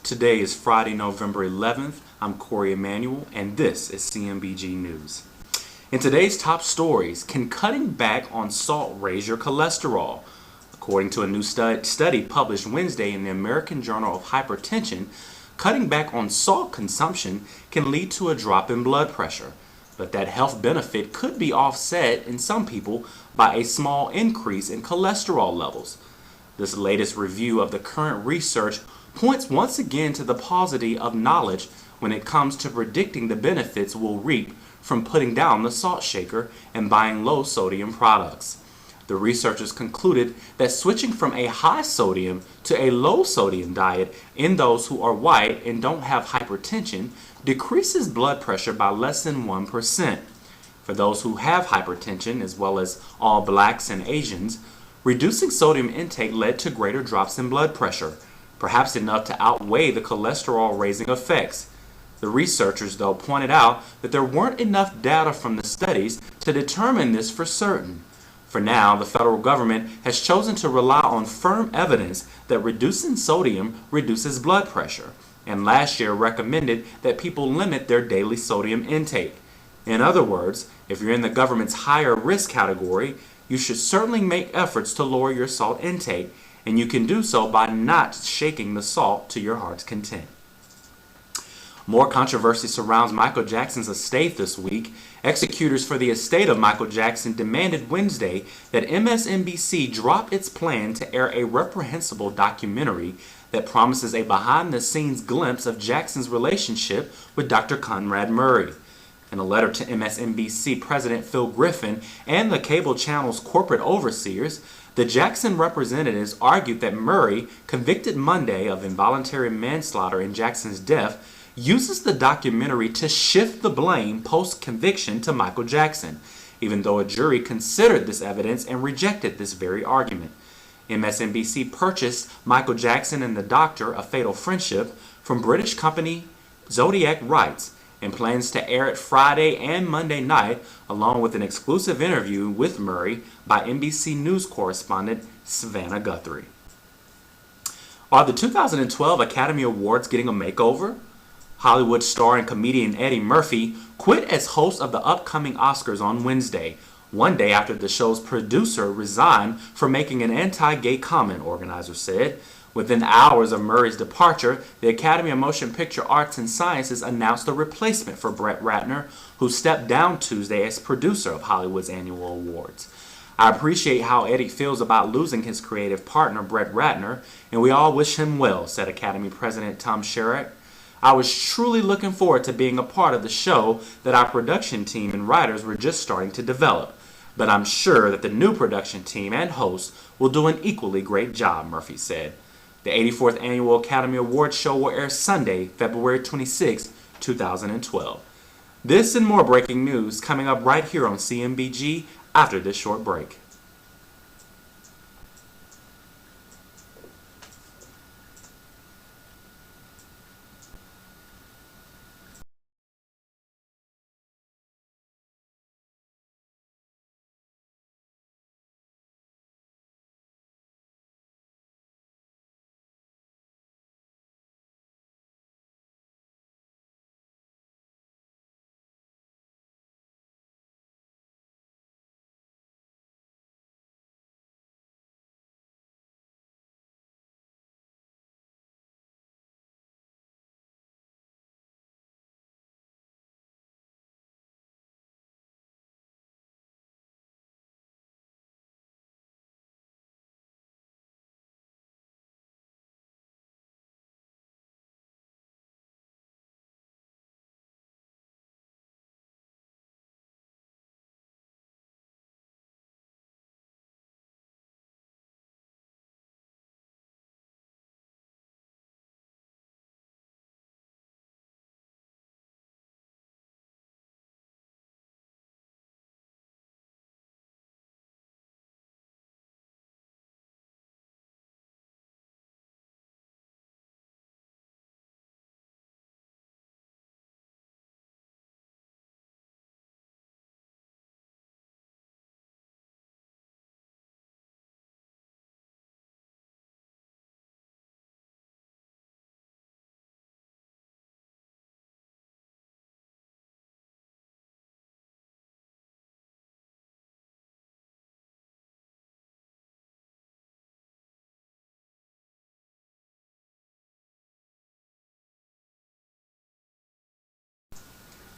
Today is Friday, November 11th. I'm Corey Emanuel, and this is CMBG News. In today's top stories, can cutting back on salt raise your cholesterol? According to a new study published Wednesday in the American Journal of Hypertension, cutting back on salt consumption can lead to a drop in blood pressure. But that health benefit could be offset in some people by a small increase in cholesterol levels. This latest review of the current research points once again to the paucity of knowledge when it comes to predicting the benefits we'll reap from putting down the salt shaker and buying low sodium products. The researchers concluded that switching from a high sodium to a low sodium diet in those who are white and don't have hypertension decreases blood pressure by less than 1%. For those who have hypertension, as well as all blacks and Asians, reducing sodium intake led to greater drops in blood pressure, perhaps enough to outweigh the cholesterol-raising effects. The researchers, though, pointed out that there weren't enough data from the studies to determine this for certain. For now, the federal government has chosen to rely on firm evidence that reducing sodium reduces blood pressure, and last year recommended that people limit their daily sodium intake. In other words, if you're in the government's higher risk category, you should certainly make efforts to lower your salt intake, and you can do so by not shaking the salt to your heart's content. More controversy surrounds Michael Jackson's estate this week. Executors for the estate of Michael Jackson demanded Wednesday that MSNBC drop its plan to air a reprehensible documentary that promises a behind-the-scenes glimpse of Jackson's relationship with Dr. Conrad Murray. In a letter to MSNBC President Phil Griffin and the cable channel's corporate overseers, the Jackson representatives argued that Murray, convicted Monday of involuntary manslaughter in Jackson's death, uses the documentary to shift the blame post-conviction to Michael Jackson, even though a jury considered this evidence and rejected this very argument. MSNBC purchased Michael Jackson and the Doctor, A Fatal Friendship from British company Zodiac Rights, and plans to air it Friday and Monday night, along with an exclusive interview with Murray by NBC News correspondent Savannah Guthrie. Are the 2012 Academy Awards getting a makeover? Hollywood star and comedian Eddie Murphy quit as host of the upcoming Oscars on Wednesday, one day after the show's producer resigned for making an anti-gay comment, organizers said. Within hours of Murray's departure, the Academy of Motion Picture Arts and Sciences announced a replacement for Brett Ratner, who stepped down Tuesday as producer of Hollywood's annual awards. I appreciate how Eddie feels about losing his creative partner, Brett Ratner, and we all wish him well, said Academy President Tom Sherrick. I was truly looking forward to being a part of the show that our production team and writers were just starting to develop, but I'm sure that the new production team and hosts will do an equally great job, Murphy said. The 84th Annual Academy Awards show will air Sunday, February 26, 2012. This and more breaking news coming up right here on CMBG after this short break.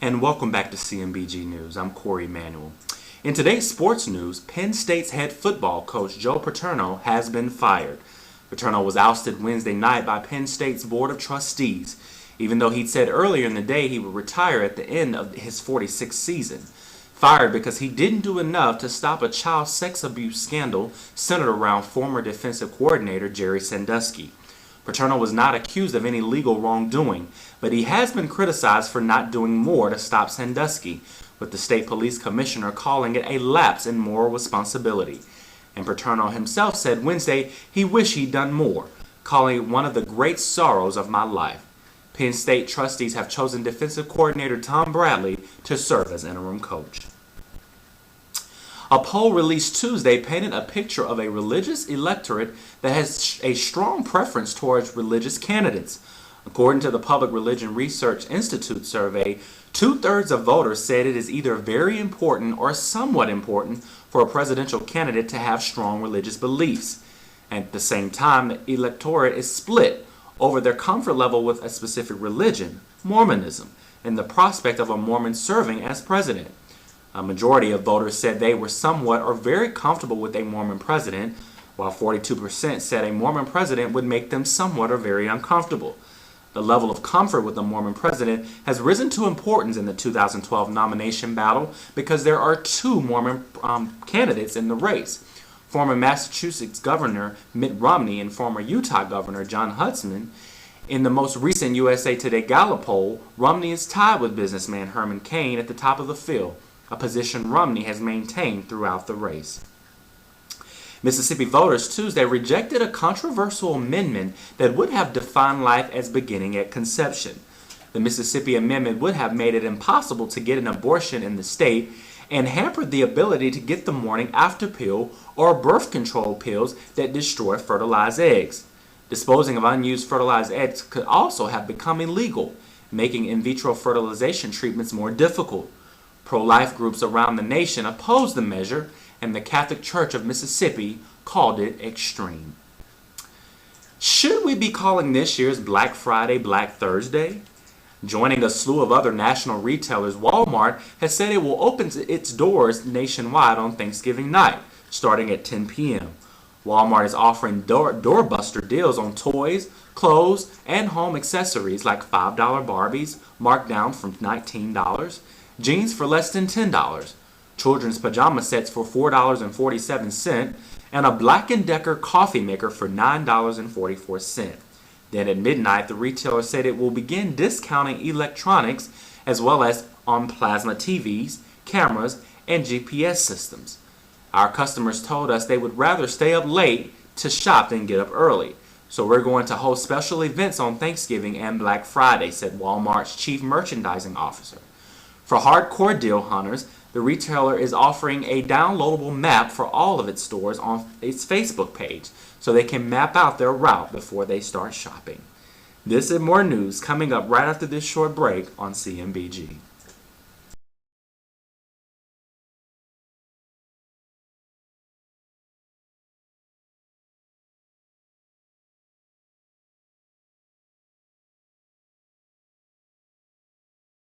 And welcome back to CMBG News. I'm Corey Emanuel. In today's sports news, Penn State's head football coach Joe Paterno has been fired. Paterno was ousted Wednesday night by Penn State's Board of Trustees, even though he'd said earlier in the day he would retire at the end of his 46th season. Fired because he didn't do enough to stop a child sex abuse scandal centered around former defensive coordinator Jerry Sandusky. Paterno was not accused of any legal wrongdoing, but he has been criticized for not doing more to stop Sandusky, with the state police commissioner calling it a lapse in moral responsibility. And Paterno himself said Wednesday he wished he'd done more, calling it one of the great sorrows of my life. Penn State trustees have chosen defensive coordinator Tom Bradley to serve as interim coach. A poll released Tuesday painted a picture of a religious electorate that has a strong preference towards religious candidates. According to the Public Religion Research Institute survey, 2/3 of voters said it is either very important or somewhat important for a presidential candidate to have strong religious beliefs. At the same time, the electorate is split over their comfort level with a specific religion, Mormonism, and the prospect of a Mormon serving as president. A majority of voters said they were somewhat or very comfortable with a Mormon president, while 42% said a Mormon president would make them somewhat or very uncomfortable. The level of comfort with a Mormon president has risen to importance in the 2012 nomination battle because there are two Mormon candidates in the race. Former Massachusetts Governor Mitt Romney and former Utah Governor Jon Huston. In the most recent USA Today Gallup poll, Romney is tied with businessman Herman Cain at the top of the field, a position Romney has maintained throughout the race. Mississippi voters Tuesday rejected a controversial amendment that would have defined life as beginning at conception. The Mississippi amendment would have made it impossible to get an abortion in the state and hampered the ability to get the morning after pill or birth control pills that destroy fertilized eggs. Disposing of unused fertilized eggs could also have become illegal, making in vitro fertilization treatments more difficult. Pro-life groups around the nation opposed the measure, and the Catholic Church of Mississippi called it extreme. Should we be calling this year's Black Friday Black Thursday? Joining a slew of other national retailers, Walmart has said it will open its doors nationwide on Thanksgiving night, starting at 10 p.m. Walmart is offering doorbuster deals on toys, clothes, and home accessories like $5 Barbies, marked down from $19, jeans for less than $10, children's pajama sets for $4.47, and a Black & Decker coffee maker for $9.44. Then at midnight, the retailer said it will begin discounting electronics as well as on plasma TVs, cameras, and GPS systems. Our customers told us they would rather stay up late to shop than get up early. So we're going to host special events on Thanksgiving and Black Friday, said Walmart's chief merchandising officer. For hardcore deal hunters, the retailer is offering a downloadable map for all of its stores on its Facebook page so they can map out their route before they start shopping. This and more news coming up right after this short break on CMBG.